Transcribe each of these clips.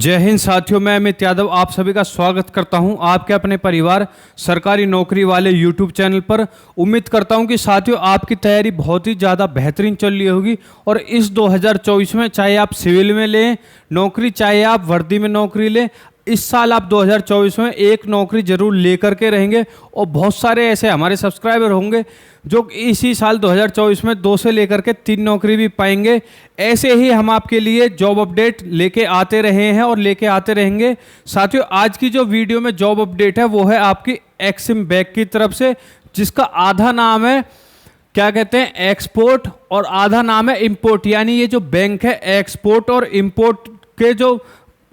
जय हिंद साथियों, मैं अमित यादव आप सभी का स्वागत करता हूं आपके अपने परिवार सरकारी नौकरी वाले यूट्यूब चैनल पर। उम्मीद करता हूं कि साथियों आपकी तैयारी बहुत ही ज़्यादा बेहतरीन चल रही होगी और इस 2024 में चाहे आप सिविल में लें नौकरी, चाहे आप वर्दी में नौकरी लें, इस साल आप 2024 में एक नौकरी जरूर लेकर के रहेंगे। और बहुत सारे ऐसे हमारे सब्सक्राइबर होंगे जो इसी साल 2024 में 2 से लेकर के 3 नौकरी भी पाएंगे। ऐसे ही हम आपके लिए जॉब अपडेट लेके आते रहे हैं और लेके आते रहेंगे। साथियों आज की जो वीडियो में जॉब अपडेट है वो है आपकी एक्सिम बैंक की तरफ से, जिसका आधा नाम है क्या कहते हैं एक्सपोर्ट और आधा नाम है इंपोर्ट। यानी ये जो बैंक है एक्सपोर्ट और इंपोर्ट के जो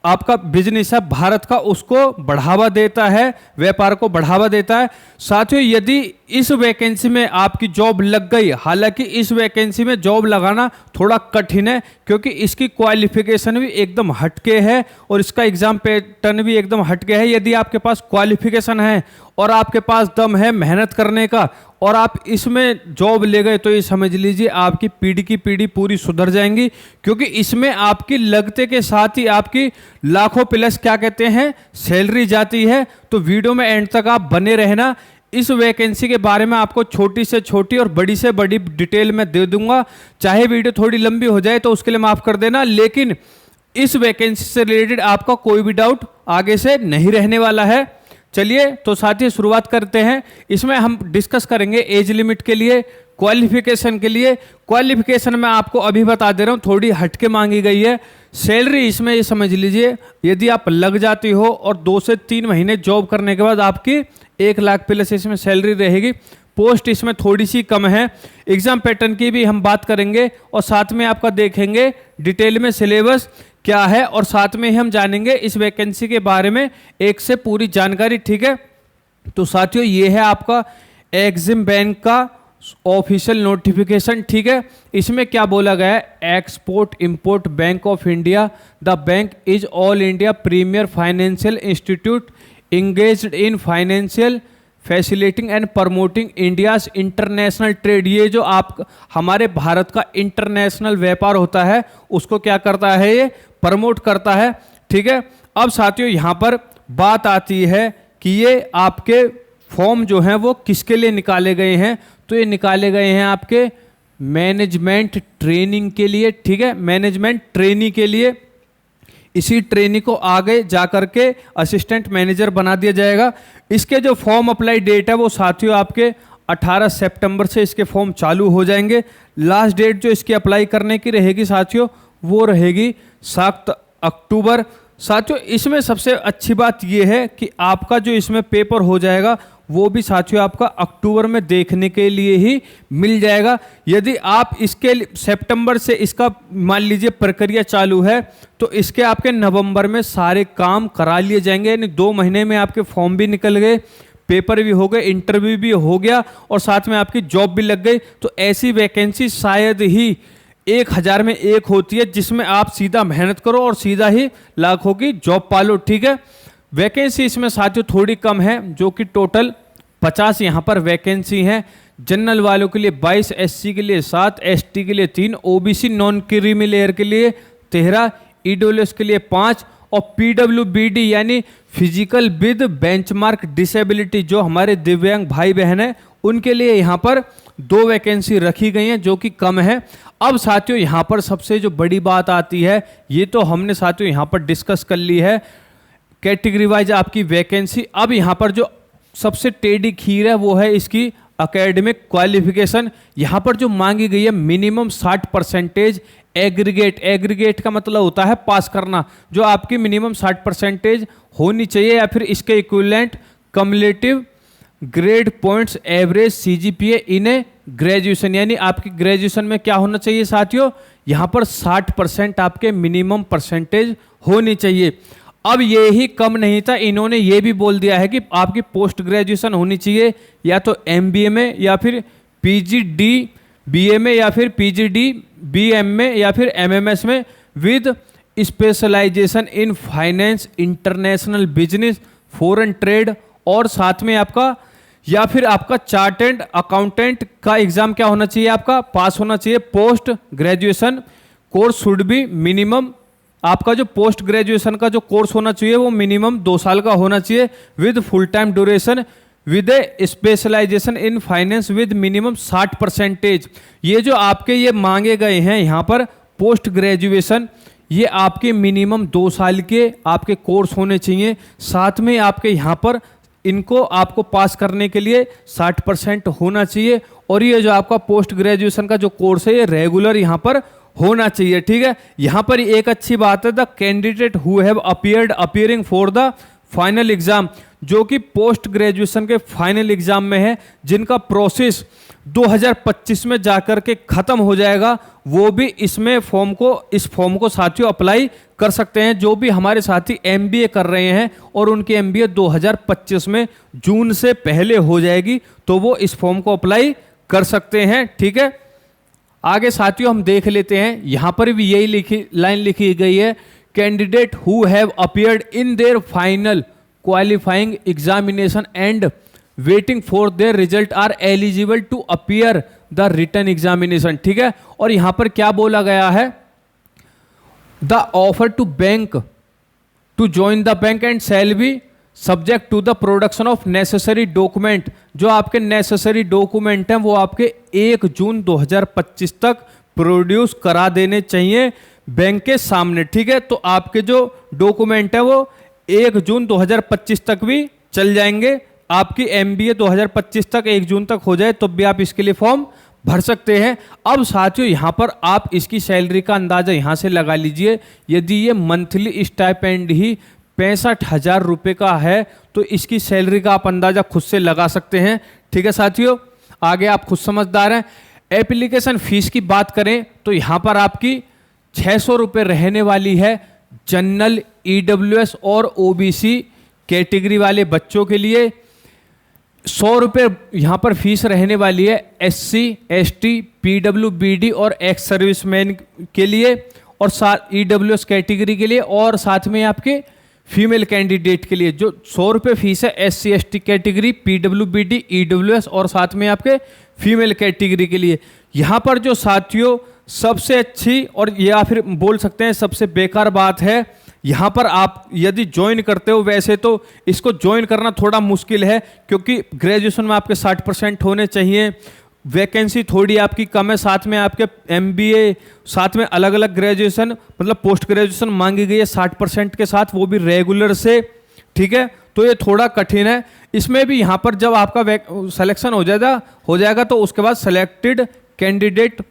आपका बिजनेस है भारत का उसको बढ़ावा देता है, व्यापार को बढ़ावा देता है। साथियों यदि इस वैकेंसी में आपकी जॉब लग गई, हालांकि इस वैकेंसी में जॉब लगाना थोड़ा कठिन है क्योंकि इसकी क्वालिफिकेशन भी एकदम हटके है और इसका एग्जाम पैटर्न भी एकदम हटके है। यदि आपके पास क्वालिफिकेशन है और आपके पास दम है मेहनत करने का और आप इसमें जॉब ले गए तो ये समझ लीजिए आपकी पीढ़ी की पीढ़ी पूरी सुधर जाएंगी, क्योंकि इसमें आपकी लगते के साथ ही आपकी लाखों प्लस क्या कहते हैं सैलरी जाती है। तो वीडियो में एंड तक आप बने रहना। इस वैकेंसी के बारे में आपको छोटी से छोटी और बड़ी से बड़ी डिटेल में दे दूंगा। चाहे वीडियो थोड़ी लंबी हो जाए तो उसके लिए माफ कर देना, लेकिन इस वैकेंसी से रिलेटेड आपका कोई भी डाउट आगे से नहीं रहने वाला है। चलिए तो साथियों शुरुआत करते हैं। इसमें हम डिस्कस करेंगे एज लिमिट के लिए, क्वालिफिकेशन के लिए। क्वालिफिकेशन में आपको अभी बता दे रहा हूँ थोड़ी हटके मांगी गई है। सैलरी इसमें ये समझ लीजिए यदि आप लग जाती हो और 2 से 3 महीने जॉब करने के बाद आपकी 1 लाख प्लस इसमें सैलरी रहेगी। पोस्ट इसमें थोड़ी सी कम है। एग्जाम पैटर्न की भी हम बात करेंगे और साथ में आपका देखेंगे डिटेल में सिलेबस क्या है और साथ में ही हम जानेंगे इस वैकेंसी के बारे में एक से पूरी जानकारी। ठीक है, तो साथियों ये है आपका एक्सिम बैंक का ऑफिशियल नोटिफिकेशन। ठीक है, इसमें क्या बोला गया है, export import bank of India the bank is all India premier financial institute engaged in financial facilitating and promoting India's international trade. ये जो आप हमारे भारत का इंटरनेशनल व्यापार होता है उसको क्या करता है, ये प्रमोट करता है। ठीक है, अब साथियों यहाँ पर बात आती है कि ये आपके फॉर्म जो हैं वो किसके लिए निकाले गए हैं। तो ये निकाले गए हैं आपके मैनेजमेंट ट्रेनिंग के लिए। ठीक है, मैनेजमेंट ट्रेनी के लिए। इसी ट्रेनी को आगे जाकर के असिस्टेंट मैनेजर बना दिया जाएगा। इसके जो फॉर्म अप्लाई डेट है वो साथियों आपके 18 सितंबर से इसके फॉर्म चालू हो जाएंगे। लास्ट डेट जो इसकी अप्लाई करने की रहेगी साथियों वो रहेगी 7 अक्टूबर। साथियों इसमें सबसे अच्छी बात ये है कि आपका जो इसमें पेपर हो जाएगा वो भी साथियों आपका अक्टूबर में देखने के लिए ही मिल जाएगा। यदि आप इसके सितंबर से इसका मान लीजिए प्रक्रिया चालू है तो इसके आपके नवंबर में सारे काम करा लिए जाएंगे। यानी 2 महीने में आपके फॉर्म भी निकल गए, पेपर भी हो गए, इंटरव्यू भी हो गया और साथ में आपकी जॉब भी लग गई। तो ऐसी वैकेंसी शायद ही 1000 में एक होती है जिसमें आप सीधा मेहनत करो और सीधा ही लाखों की जॉब पालो। ठीक है, वैकेंसी इसमें साथियों थोड़ी कम है, जो कि टोटल 50 यहाँ पर वैकेंसी हैं। जनरल वालों के लिए 22, एससी के लिए 7, एसटी के लिए 3, ओबीसी नॉन क्रीमी लेयर के लिए 13, ईडब्ल्यूएस के लिए 5 और पीडब्ल्यूबीडी यानी फिजिकल विद बेंचमार्क डिसेबिलिटी जो हमारे दिव्यांग भाई बहन हैं उनके लिए यहाँ पर 2 वैकेंसी रखी गई हैं, जो कि कम है। अब साथियों यहाँ पर सबसे जो बड़ी बात आती है, ये तो हमने साथियों यहाँ पर डिस्कस कर ली है कैटेगरी वाइज आपकी वैकेंसी। अब यहाँ पर जो सबसे टेढ़ी खीर है वो है इसकी एकेडमिक क्वालिफिकेशन। यहाँ पर जो मांगी गई है मिनिमम 60% एग्रीगेट। एग्रीगेट का मतलब होता है पास करना, जो आपकी मिनिमम 60% होनी चाहिए या फिर इसके equivalent cumulative grade points average CGPA in a graduation. यानी आपकी ग्रेजुएशन में क्या होना चाहिए साथियों, यहाँ पर 60% आपके मिनिमम परसेंटेज होनी चाहिए। अब ये ही कम नहीं था, इन्होंने ये भी बोल दिया है कि आपकी पोस्ट ग्रेजुएशन होनी चाहिए या तो एमबीए में या फिर पीजीडी बीए में या फिर पीजीडी बीएम में या फिर एमएमएस में with specialisation in finance, international business, foreign trade और साथ में आपका या फिर आपका चार्टेड अकाउंटेंट का एग्जाम क्या होना चाहिए, आपका पास होना चाहिए। Post graduation course should be minimum आपका जो पोस्ट ग्रेजुएशन का जो कोर्स होना चाहिए वो मिनिमम 2 साल का होना चाहिए with full time duration with a specialisation in finance with minimum 60%। ये जो आपके ये मांगे गए हैं यहाँ पर पोस्ट ग्रेजुएशन, ये आपके मिनिमम 2 साल के आपके कोर्स होने चाहिए। साथ में आपके यहाँ पर इनको आपको पास करने के लिए 60% होना चाहिए। और ये जो आपका पोस्ट ग्रेजुएशन का जो कोर्स है ये रेगुलर यहाँ पर होना चाहिए। ठीक है, यहाँ पर एक अच्छी बात है, the candidate who have appearing for the final exam, जो कि पोस्ट ग्रेजुएशन के फाइनल एग्जाम में है, जिनका प्रोसेस 2025 में जाकर के खत्म हो जाएगा, वो भी इसमें इस फॉर्म को साथियों अप्लाई कर सकते हैं। जो भी हमारे साथी एमबीए कर रहे हैं और उनकी एमबीए 2025 में जून से पहले हो जाएगी, तो वो इस फॉर्म को अप्लाई कर सकते हैं। ठीक है, आगे साथियों हम देख लेते हैं, यहां पर भी यही लाइन लिखी गई है, candidate who have appeared in their final qualifying examination and waiting for their result are eligible to appear the written examination. ठीक है, और यहां पर क्या बोला गया है, the offer to bank to join the bank and shall be subject to the production of necessary document. जो आपके नेसेसरी डॉक्यूमेंट हैं वो आपके 1 जून 2025 तक प्रोड्यूस करा देने चाहिए बैंक के सामने। ठीक है, तो आपके जो डॉक्यूमेंट है वो 1 जून 2025 तक भी चल जाएंगे। आपकी एमबीए 2025 तक 1 जून तक हो जाए तो भी आप इसके लिए फॉर्म भर सकते हैं। अब साथियों यहाँ पर आप इसकी सैलरी का अंदाजा यहाँ से लगा लीजिए। यदि ये मंथली स्टाइपेंड ही 65,000 रुपये का है तो इसकी सैलरी का आप अंदाजा खुद से लगा सकते हैं। ठीक है साथियों, आगे आप खुद समझदार हैं। एप्लीकेशन फीस की बात करें तो यहाँ पर आपकी 600 रुपये रहने वाली है जनरल, ईडब्ल्यूएस और ओबीसी कैटेगरी वाले बच्चों के लिए। 100 रुपये यहाँ पर फीस रहने वाली है एससी, एसटी, पीडब्ल्यूबीडी और एक्स सर्विसमैन के लिए और साथ ईडब्ल्यूएस कैटेगरी के लिए, और साथ में आपके फीमेल कैंडिडेट के लिए जो 100 रुपये फीस है SC, ST category, PWBD, EWS और साथ में आपके फीमेल कैटेगरी के लिए। यहाँ पर जो साथियों सबसे अच्छी और या फिर बोल सकते हैं सबसे बेकार बात है, यहाँ पर आप यदि ज्वाइन करते हो, वैसे तो इसको ज्वाइन करना थोड़ा मुश्किल है क्योंकि ग्रेजुएशन में आपके 60% होने चाहिए, वैकेंसी थोड़ी आपकी कम है, साथ में आपके एमबीए, साथ में अलग अलग ग्रेजुएशन मतलब पोस्ट ग्रेजुएशन मांगी गई है 60% के साथ, वो भी रेगुलर से। ठीक है, तो ये थोड़ा कठिन है। इसमें भी यहाँ पर जब आपका सिलेक्शन हो जाएगा तो उसके बाद सेलेक्टेड कैंडिडेट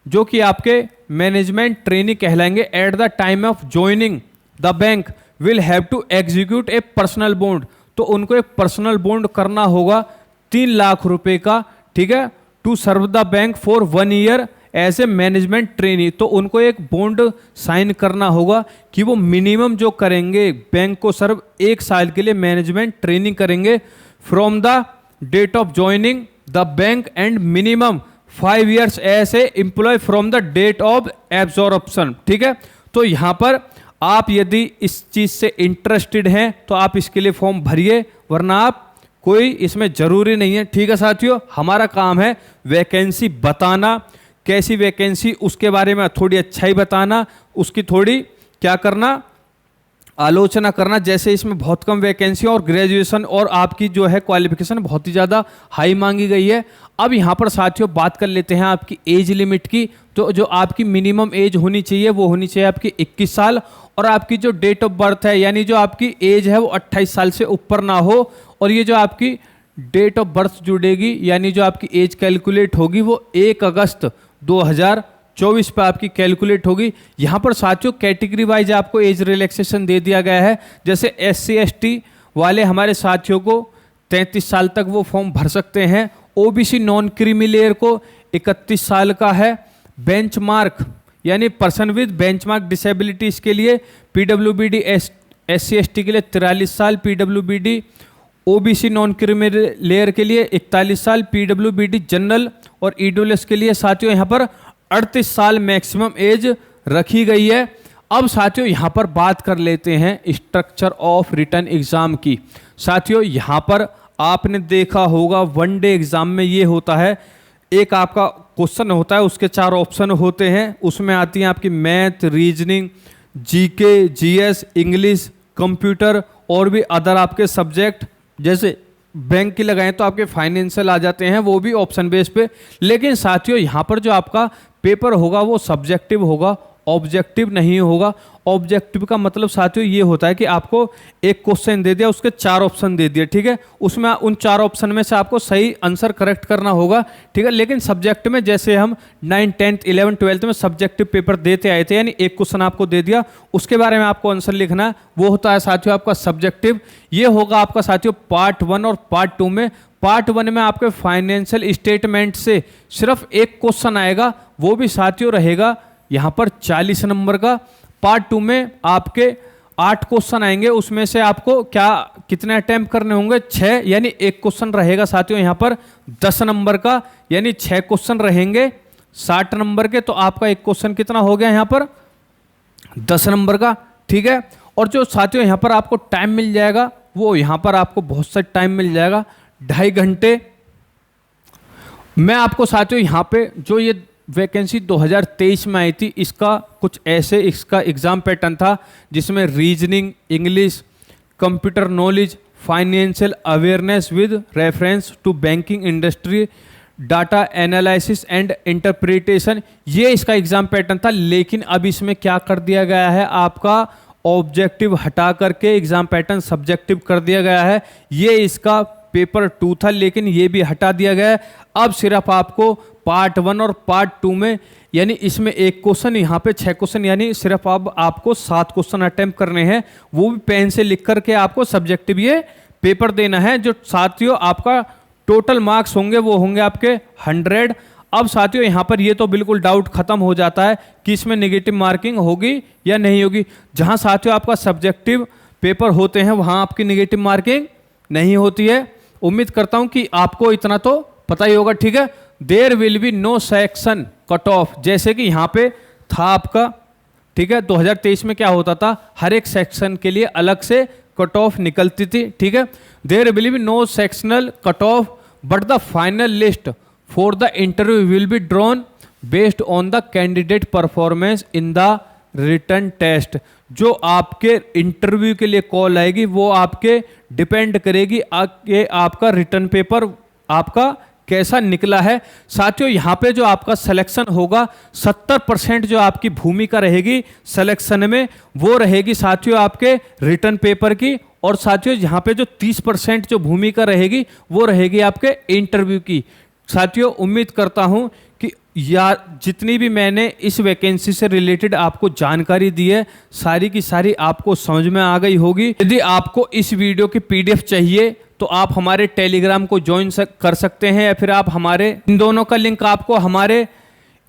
जो कि आपके मैनेजमेंट ट्रेनी कहलाएंगे at the time of joining the bank will have to execute a personal bond. तो उनको एक पर्सनल बॉन्ड करना होगा 3 लाख रुपए का। ठीक है, to serve the bank for 1 year as a management trainee. तो उनको एक बॉन्ड साइन करना होगा कि वो मिनिमम जो करेंगे बैंक को सर्व 1 साल के लिए मैनेजमेंट ट्रेनिंग करेंगे from the date of joining the bank and minimum 5 years as a employee from the date of absorption. ठीक है, तो यहाँ पर आप यदि इस चीज़ से इंटरेस्टेड हैं तो आप इसके लिए फॉर्म भरिए, वरना आप कोई इसमें ज़रूरी नहीं है। ठीक है साथियों, हमारा काम है वैकेंसी बताना, कैसी वैकेंसी उसके बारे में थोड़ी अच्छाई बताना, उसकी थोड़ी क्या करना आलोचना करना। जैसे इसमें बहुत कम वैकेंसी और ग्रेजुएशन और आपकी जो है क्वालिफिकेशन बहुत ही ज़्यादा हाई मांगी गई है। अब यहाँ पर साथियों बात कर लेते हैं आपकी एज लिमिट की। तो जो आपकी मिनिमम एज होनी चाहिए वो होनी चाहिए आपकी 21 साल, और आपकी जो डेट ऑफ बर्थ है यानी जो आपकी एज है वो 28 साल से ऊपर ना हो। और ये जो आपकी डेट ऑफ बर्थ जुड़ेगी यानी जो आपकी एज कैलकुलेट होगी वो 1 अगस्त 2024 पे आपकी कैलकुलेट होगी। यहाँ पर साथियों कैटेगरी वाइज आपको एज रिलैक्सेशन दे दिया गया है। जैसे एससी एसटी वाले हमारे साथियों को 33 साल तक वो फॉर्म भर सकते हैं। ओबीसी नॉन क्रीमी लेयर को 31 साल का है। बेंचमार्क यानी पर्सन विद बेंचमार्क डिसेबिलिटीज के लिए पीडब्ल्यूबीडी एससी एसटी के लिए 43 साल, PWBD OBC non creamy layer के लिए 41 साल, पीडब्ल्यूबीडी जनरल और ईडब्ल्यूएस के लिए साथियों यहाँ पर 38 साल मैक्सिमम एज रखी गई है। अब साथियों यहाँ पर बात कर लेते हैं स्ट्रक्चर ऑफ रिटन एग्जाम की। साथियों यहाँ पर आपने देखा होगा 1 डे एग्जाम में ये होता है, एक आपका क्वेश्चन होता है, उसके 4 ऑप्शन होते हैं, उसमें आती हैं आपकी math, reasoning, GK, GS, English, computer और भी अदर आपके सब्जेक्ट, जैसे बैंक की लगाएं तो आपके फाइनेंशियल आ जाते हैं, वो भी ऑप्शन बेस पे। लेकिन साथियों यहाँ पर जो आपका पेपर होगा वो सब्जेक्टिव होगा, ऑब्जेक्टिव नहीं होगा। ऑब्जेक्टिव का मतलब साथियों ये होता है कि आपको एक क्वेश्चन दे दिया, उसके 4 ऑप्शन दे दिए, ठीक है, उसमें उन 4 ऑप्शन में से आपको सही आंसर करेक्ट करना होगा, ठीक है। लेकिन सब्जेक्ट में जैसे हम 9, 10th, 11th, 12th में सब्जेक्टिव पेपर देते आए थे, यानी एक क्वेश्चन आपको दे दिया, उसके बारे में आपको आंसर लिखना है, वो होता है साथियों आपका सब्जेक्टिव। ये होगा आपका साथियों पार्ट 1 और पार्ट 2 में। पार्ट 1 में आपके फाइनेंशियल स्टेटमेंट से सिर्फ एक क्वेश्चन आएगा, वो भी साथियों रहेगा यहाँ पर 40 नंबर का। पार्ट 2 में आपके 8 क्वेश्चन आएंगे, उसमें से आपको कितने अटेम्प्ट करने होंगे, 6, यानी एक क्वेश्चन रहेगा साथियों यहाँ पर 10 नंबर का, यानी 6 क्वेश्चन रहेंगे 60 नंबर के। तो आपका एक क्वेश्चन कितना हो गया यहाँ पर 10 नंबर का, ठीक है। और जो साथियों यहाँ पर आपको टाइम मिल जाएगा, वो यहाँ पर आपको बहुत सा टाइम मिल जाएगा, 2.5 घंटे। मैं आपको साथियों यहाँ पे जो ये वैकेंसी 2023 में आई थी, इसका कुछ ऐसे इसका एग्जाम पैटर्न था जिसमें reasoning, English, computer knowledge, financial awareness with reference to banking industry, data analysis and interpretation, ये इसका एग्जाम पैटर्न था। लेकिन अब इसमें क्या कर दिया गया है, आपका ऑब्जेक्टिव हटा करके एग्जाम पैटर्न सब्जेक्टिव कर दिया गया है। ये इसका पेपर 2 था, लेकिन ये भी हटा दिया गया है। अब सिर्फ आपको पार्ट 1 और पार्ट 2 में, यानी इसमें एक क्वेश्चन, यहाँ पे 6 क्वेश्चन, यानी सिर्फ अब आपको 7 क्वेश्चन अटेम्प्ट करने हैं, वो भी पेन से लिख करके आपको सब्जेक्टिव ये पेपर देना है। जो साथियों आपका टोटल मार्क्स होंगे वो होंगे आपके 100। अब साथियों यहाँ पर ये तो बिल्कुल डाउट खत्म हो जाता है कि इसमें नेगेटिव मार्किंग होगी या नहीं होगी। जहाँ साथियों आपका सब्जेक्टिव पेपर होते हैं वहाँ आपकी नेगेटिव मार्किंग नहीं होती है। उम्मीद करता हूँ कि आपको इतना तो पता ही होगा, ठीक है। There will be no section cut off, जैसे कि यहाँ पे था आपका, ठीक है। 2023 में क्या होता था, हर एक सेक्शन के लिए अलग से कट ऑफ निकलती थी, ठीक है। There will be no sectional cut off but the final list for the interview will be drawn based on the candidate performance in the written test. जो आपके इंटरव्यू के लिए कॉल आएगी वो आपके डिपेंड करेगी कि आपका रिटन पेपर आपका कैसा निकला है। साथियों यहाँ पे जो आपका सिलेक्शन होगा, 70% जो आपकी भूमिका रहेगी सिलेक्शन में, वो रहेगी साथियों आपके रिटन पेपर की। और साथियों यहाँ पे जो 30% जो भूमिका रहेगी वो रहेगी आपके इंटरव्यू की। साथियों उम्मीद करता हूँ कि जितनी भी मैंने इस वैकेंसी से रिलेटेड आपको जानकारी दी है, सारी की सारी आपको समझ में आ गई होगी। यदि आपको इस वीडियो की PDF चाहिए तो आप हमारे टेलीग्राम को ज्वाइन कर सकते हैं, या फिर आप हमारे इन दोनों का लिंक आपको हमारे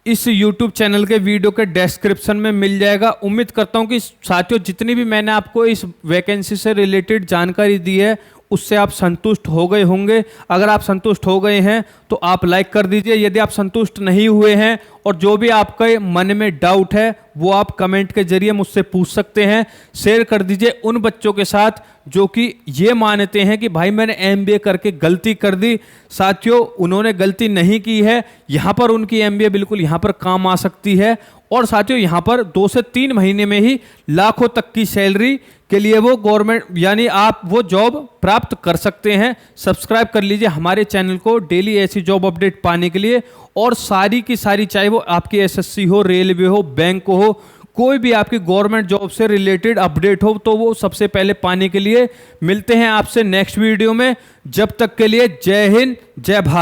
इस YouTube चैनल के वीडियो के डिस्क्रिप्शन में मिल जाएगा। उम्मीद करता हूं कि साथियों जितनी भी मैंने आपको इस वैकेंसी से रिलेटेड जानकारी दी है उससे आप संतुष्ट हो गए होंगे। अगर आप संतुष्ट हो गए हैं तो आप लाइक कर दीजिए। यदि आप संतुष्ट नहीं हुए हैं और जो भी आपके मन में डाउट है वो आप कमेंट के जरिए मुझसे पूछ सकते हैं। शेयर कर दीजिए उन बच्चों के साथ जो कि ये मानते हैं कि भाई मैंने MBA करके गलती कर दी। साथियों उन्होंने गलती नहीं की है, यहाँ पर उनकी MBA बिल्कुल यहाँ पर काम आ सकती है। और साथियों यहाँ पर 2 से 3 महीने में ही लाखों तक की सैलरी के लिए वो गवर्नमेंट यानी आप वो जॉब प्राप्त कर सकते हैं। सब्सक्राइब कर लीजिए हमारे चैनल को डेली ऐसी जॉब अपडेट पाने के लिए। और सारी की सारी, चाहे वो आपकी SSC हो, रेलवे हो, बैंक हो, कोई भी आपकी गवर्नमेंट जॉब से रिलेटेड अपडेट हो, तो वो सबसे पहले पाने के लिए मिलते हैं आपसे नेक्स्ट वीडियो में। जब तक के लिए जय हिंद, जय भारत।